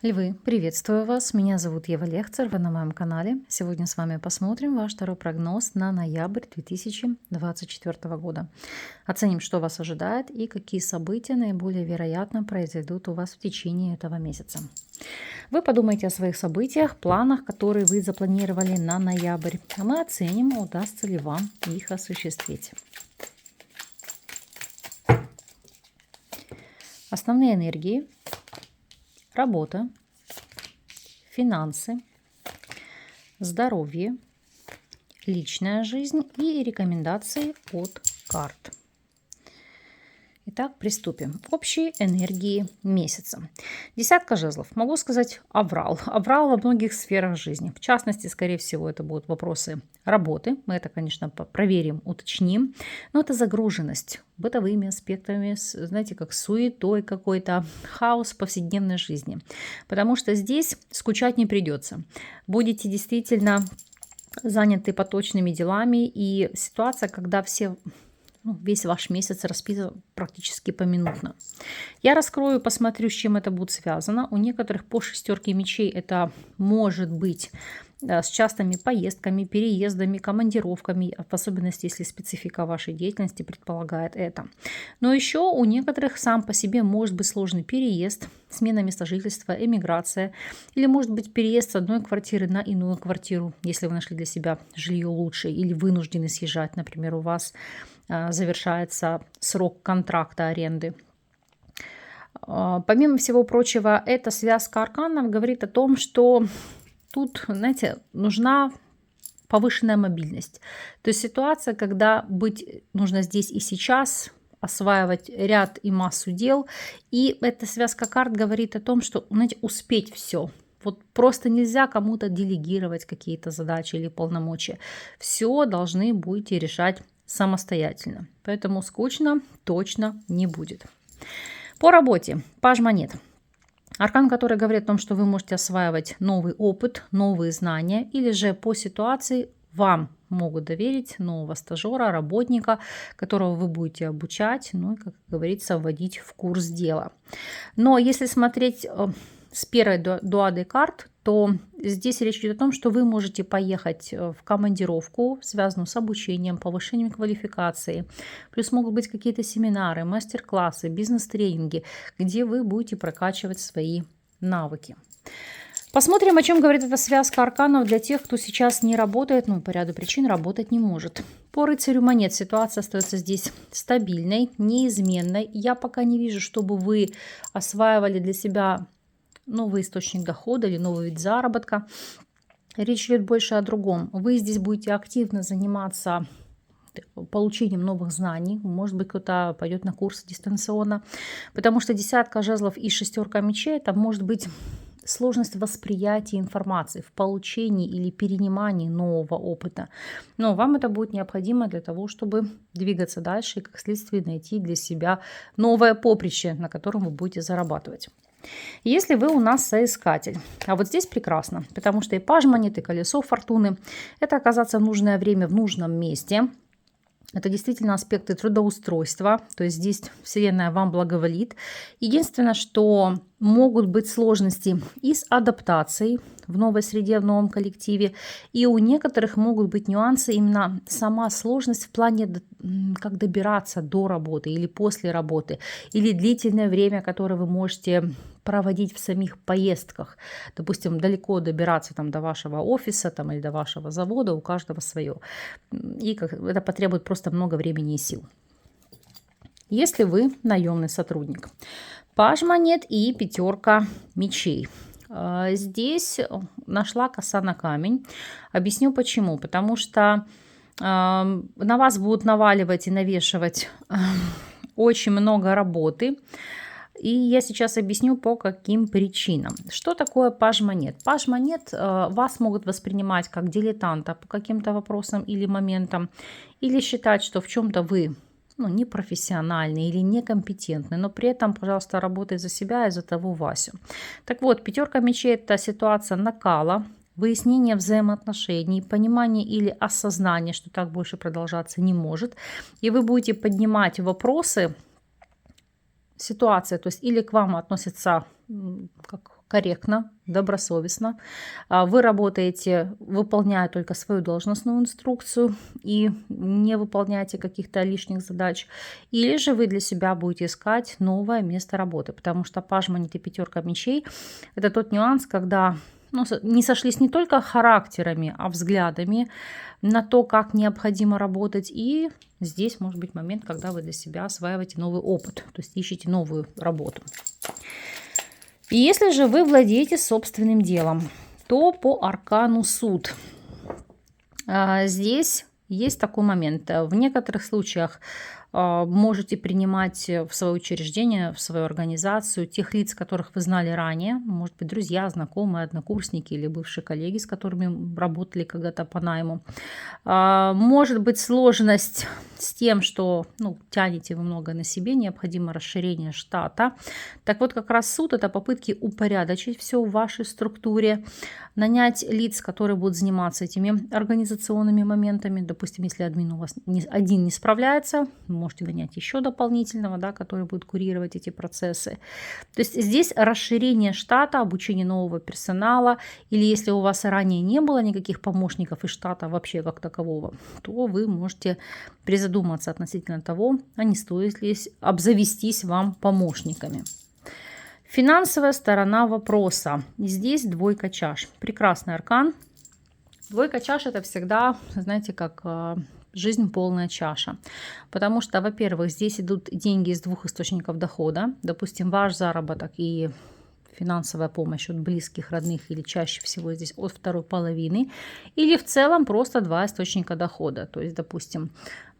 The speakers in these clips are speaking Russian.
Львы, приветствую вас. Меня зовут Ева Лехцер, вы на моем канале. Сегодня с вами посмотрим ваш второй прогноз на ноябрь 2024 года. Оценим, что вас ожидает и какие события наиболее вероятно произойдут у вас в течение этого месяца. Вы подумайте о своих событиях, планах, которые вы запланировали на ноябрь, а мы оценим, удастся ли вам их осуществить. Основные энергии. Работа, финансы, здоровье, личная жизнь и рекомендации от карт. Итак, приступим. Общие энергии месяца. Десятка жезлов. Могу сказать аврал. Аврал во многих сферах жизни. В частности, скорее всего, это будут вопросы работы. Мы это, конечно, проверим, уточним. Но это загруженность бытовыми аспектами, знаете, как суетой какой-то, хаос в повседневной жизни. Потому что здесь скучать не придется. Будете действительно заняты поточными делами. И ситуация, когда весь ваш месяц расписан практически поминутно. Я раскрою, посмотрю, с чем это будет связано. У некоторых по шестерке мечей это может быть с частыми поездками, переездами, командировками, в особенности, если специфика вашей деятельности предполагает это. Но еще у некоторых сам по себе может быть сложный переезд, смена места жительства, эмиграция, или может быть переезд с одной квартиры на иную квартиру, если вы нашли для себя жилье лучше или вынуждены съезжать, например, у вас завершается срок контракта аренды. Помимо всего прочего, эта связка арканов говорит о том, что тут, знаете, нужна повышенная мобильность. То есть ситуация, когда быть нужно здесь и сейчас, осваивать ряд и массу дел. И эта связка карт говорит о том, что, знаете, успеть все. Вот просто нельзя кому-то делегировать какие-то задачи или полномочия. Все должны будете решать самостоятельно. Поэтому скучно точно не будет. По работе. Паж монет. Аркан, который говорит о том, что вы можете осваивать новый опыт, новые знания, или же по ситуации вам могут доверить нового стажера, работника, которого вы будете обучать, ну и, как говорится, вводить в курс дела. Но если смотреть с первой дуадой карт, то здесь речь идет о том, что вы можете поехать в командировку, связанную с обучением, повышением квалификации. Плюс могут быть какие-то семинары, мастер-классы, бизнес-тренинги, где вы будете прокачивать свои навыки. Посмотрим, о чем говорит эта связка арканов для тех, кто сейчас не работает, по ряду причин работать не может. По рыцарю монет ситуация остается здесь стабильной, неизменной. Я пока не вижу, чтобы вы осваивали для себя новый источник дохода или новый вид заработка. Речь идет больше о другом. Вы здесь будете активно заниматься получением новых знаний. Может быть, кто-то пойдет на курсы дистанционно. Потому что десятка жезлов и шестерка мечей, это может быть сложность восприятия информации, в получении или перенимании нового опыта. Но вам это будет необходимо для того, чтобы двигаться дальше и, как следствие, найти для себя новое поприще, на котором вы будете зарабатывать. Если вы у нас соискатель, а вот здесь прекрасно, потому что и паж монет, и колесо фортуны – это оказаться в нужное время в нужном месте. Это действительно аспекты трудоустройства, то есть здесь Вселенная вам благоволит. Единственное, что могут быть сложности и с адаптацией в новой среде, в новом коллективе. И у некоторых могут быть нюансы, именно сама сложность в плане, как добираться до работы или после работы, или длительное время, которое вы можете проводить в самих поездках. Допустим, далеко добираться до вашего офиса или до вашего завода, у каждого свое. И это потребует просто много времени и сил. Если вы наемный сотрудник. Паж монет и пятерка мечей. Здесь нашла коса на камень. Объясню почему. Потому что на вас будут наваливать и навешивать очень много работы. И я сейчас объясню, по каким причинам. Что такое паж монет? Паж монет вас могут воспринимать как дилетанта по каким-то вопросам или моментам, или считать, что в чем-то вы непрофессиональный или некомпетентный, но при этом, пожалуйста, работай за себя и за того Васю. Так вот, пятерка мечей – это ситуация накала, выяснение взаимоотношений, понимание или осознание, что так больше продолжаться не может. И вы будете поднимать вопросы, ситуация, то есть или к вам относятся как корректно, добросовестно. Вы работаете, выполняя только свою должностную инструкцию и не выполняете каких-то лишних задач. Или же вы для себя будете искать новое место работы, потому что паж монет и пятерка мечей – это тот нюанс, когда не сошлись не только характерами, а взглядами на то, как необходимо работать. И здесь может быть момент, когда вы для себя осваиваете новый опыт, то есть ищете новую работу. И если же вы владеете собственным делом, то по аркану суд. Здесь есть такой момент. В некоторых случаях можете принимать в свое учреждение, в свою организацию тех лиц, которых вы знали ранее, может быть, друзья, знакомые, однокурсники или бывшие коллеги, с которыми работали когда-то по найму. Может быть сложность с тем, что тянете вы много на себе, необходимо расширение штата. Так вот, как раз суд – это попытки упорядочить все в вашей структуре, нанять лиц, которые будут заниматься этими организационными моментами. Допустим, если админ у вас один не справляется, можете нанять еще дополнительного, который будет курировать эти процессы. То есть здесь расширение штата, обучение нового персонала, или если у вас ранее не было никаких помощников и штата вообще как такового, то вы можете призадуматься относительно того, а не стоит ли обзавестись вам помощниками. Финансовая сторона вопроса. Здесь двойка чаш. Прекрасный аркан. Двойка чаш – это всегда, знаете, как жизнь полная чаша. Потому что, во-первых, здесь идут деньги из двух источников дохода. Допустим, ваш заработок и финансовая помощь от близких, родных или чаще всего здесь от второй половины. Или в целом просто два источника дохода. То есть, допустим,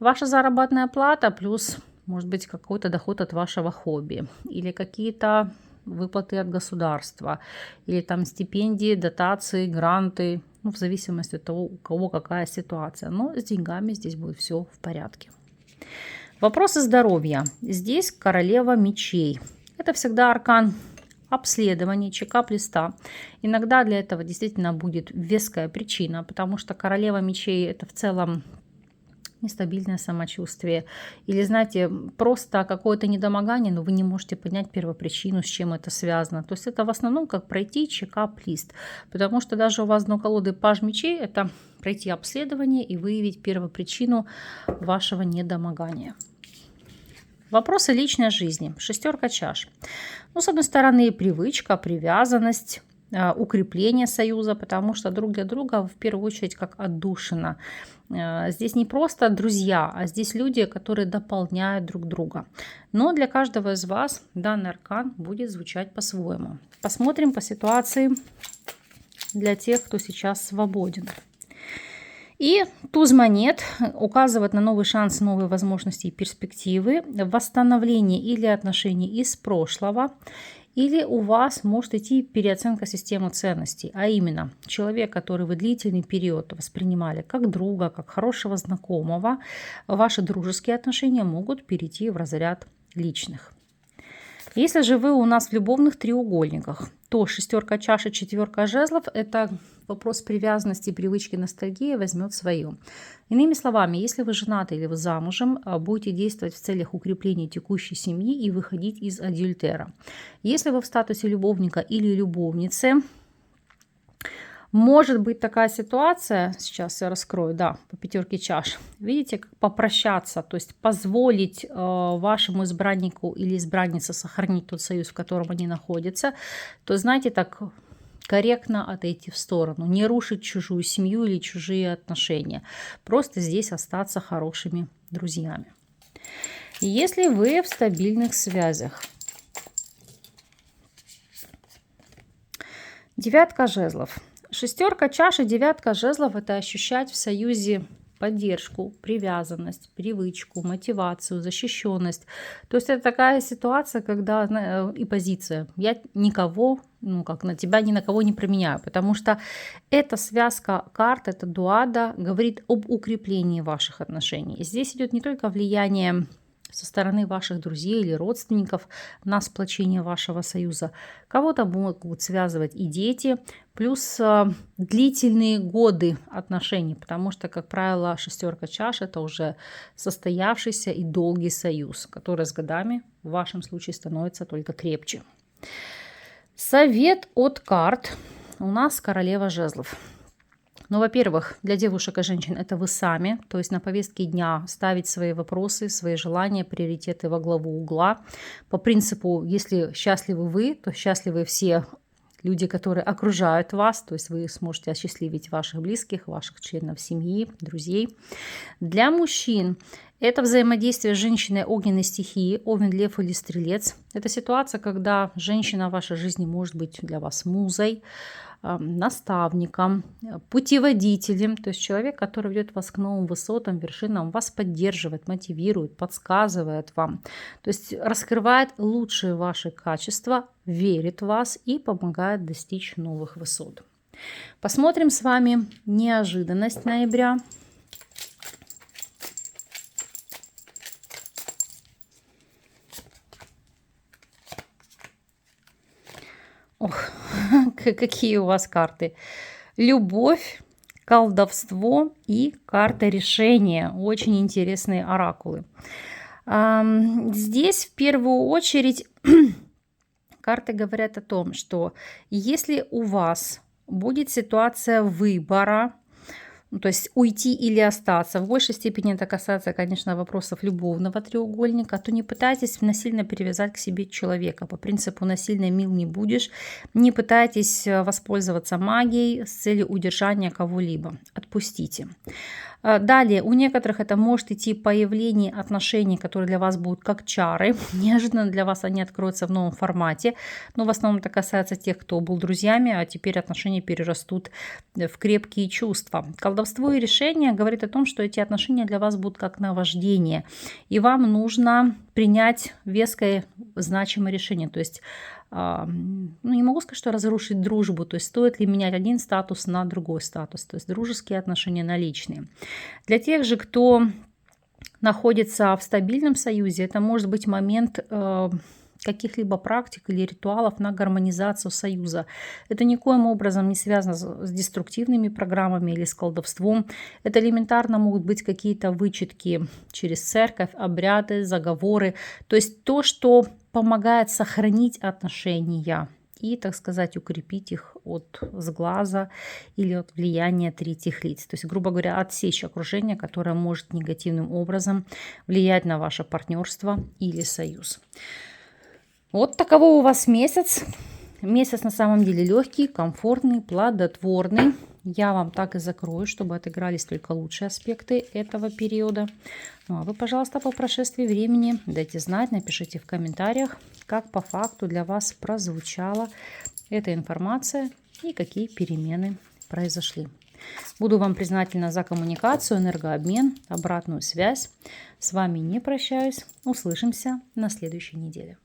ваша заработная плата плюс, может быть, какой-то доход от вашего хобби. Или какие-то выплаты от государства. Или там стипендии, дотации, гранты. В зависимости от того, у кого какая ситуация. Но с деньгами здесь будет все в порядке. Вопросы здоровья. Здесь королева мечей. Это всегда аркан обследования, чекап-листа. Иногда для этого действительно будет веская причина, потому что королева мечей – это в целом нестабильное самочувствие. Или, знаете, просто какое-то недомогание, но вы не можете понять первопричину, с чем это связано. То есть это в основном как пройти чекап-лист. Потому что даже у вас дно колоды паж мечей – это пройти обследование и выявить первопричину вашего недомогания. Вопросы личной жизни. Шестерка чаш. С одной стороны, привычка, привязанность, укрепление союза, потому что друг для друга в первую очередь как отдушина. Здесь не просто друзья, а здесь люди, которые дополняют друг друга. Но для каждого из вас данный аркан будет звучать по-своему. Посмотрим по ситуации для тех, кто сейчас свободен. И туз монет указывает на новый шанс, новые возможности и перспективы, восстановление или отношений из прошлого, или у вас может идти переоценка системы ценностей, а именно человек, который вы длительный период воспринимали как друга, как хорошего знакомого, ваши дружеские отношения могут перейти в разряд личных. Если же вы у нас в любовных треугольниках, то шестерка чаш и четверка жезлов – это вопрос привязанности, привычки, ностальгии возьмет свое. Иными словами, если вы женаты или вы замужем, будете действовать в целях укрепления текущей семьи и выходить из адюльтера. Если вы в статусе любовника или любовницы, может быть такая ситуация, сейчас я раскрою, по пятерке чаш. Видите, как попрощаться, то есть позволить вашему избраннику или избраннице сохранить тот союз, в котором они находятся, то, знаете, так корректно отойти в сторону, не рушить чужую семью или чужие отношения. Просто здесь остаться хорошими друзьями. И если вы в стабильных связях. Девятка жезлов. Шестерка чаш и девятка жезлов – это ощущать в союзе поддержку, привязанность, привычку, мотивацию, защищенность. То есть это такая ситуация, когда и позиция. Я никого, на тебя ни на кого не променяю, потому что эта связка карт, эта дуада говорит об укреплении ваших отношений. И здесь идет не только влияние со стороны ваших друзей или родственников на сплочение вашего союза. Кого-то могут связывать и дети, плюс длительные годы отношений, потому что, как правило, шестерка чаш – это уже состоявшийся и долгий союз, который с годами в вашем случае становится только крепче. Совет от карт. У нас королева жезлов. Ну, во-первых, для девушек и женщин это вы сами, то есть на повестке дня ставить свои вопросы, свои желания, приоритеты во главу угла. По принципу, если счастливы вы, то счастливы все люди, которые окружают вас, то есть вы сможете осчастливить ваших близких, ваших членов семьи, друзей. Для мужчин это взаимодействие с женщиной огненной стихии, Овен, Лев или Стрелец. Это ситуация, когда женщина в вашей жизни может быть для вас музой, наставником, путеводителем, то есть человек, который ведет вас к новым высотам, вершинам, вас поддерживает, мотивирует, подсказывает вам, то есть раскрывает лучшие ваши качества, верит в вас и помогает достичь новых высот. Посмотрим с вами неожиданность ноября. Ох, какие у вас карты. Любовь, колдовство и карта решения. Очень интересные оракулы. Здесь в первую очередь карты говорят о том, что если у вас будет ситуация выбора, то есть уйти или остаться, в большей степени это касается, конечно, вопросов любовного треугольника, то не пытайтесь насильно перевязать к себе человека. По принципу насильно мил не будешь. Не пытайтесь воспользоваться магией с целью удержания кого-либо. Отпустите. Далее, у некоторых это может идти появление отношений, которые для вас будут как чары. Неожиданно для вас они откроются в новом формате. Но в основном это касается тех, кто был друзьями, а теперь отношения перерастут в крепкие чувства. Колдовство и решение говорит о том, что эти отношения для вас будут как наваждение. И вам нужно принять веское, значимое решение. То есть не могу сказать, что разрушить дружбу, то есть стоит ли менять один статус на другой статус, то есть дружеские отношения на личные. Для тех же, кто находится в стабильном союзе, это может быть момент каких-либо практик или ритуалов на гармонизацию союза. Это никоим образом не связано с деструктивными программами или с колдовством. Это элементарно могут быть какие-то вычетки через церковь, обряды, заговоры. То есть то, что помогает сохранить отношения и, так сказать, укрепить их от сглаза или от влияния третьих лиц. То есть, грубо говоря, отсечь окружение, которое может негативным образом влиять на ваше партнерство или союз. Вот таково у вас месяц. Месяц на самом деле легкий, комфортный, плодотворный. Я вам так и закрою, чтобы отыгрались только лучшие аспекты этого периода. Ну а вы, пожалуйста, по прошествии времени дайте знать, напишите в комментариях, как по факту для вас прозвучала эта информация и какие перемены произошли. Буду вам признательна за коммуникацию, энергообмен, обратную связь. С вами не прощаюсь. Услышимся на следующей неделе.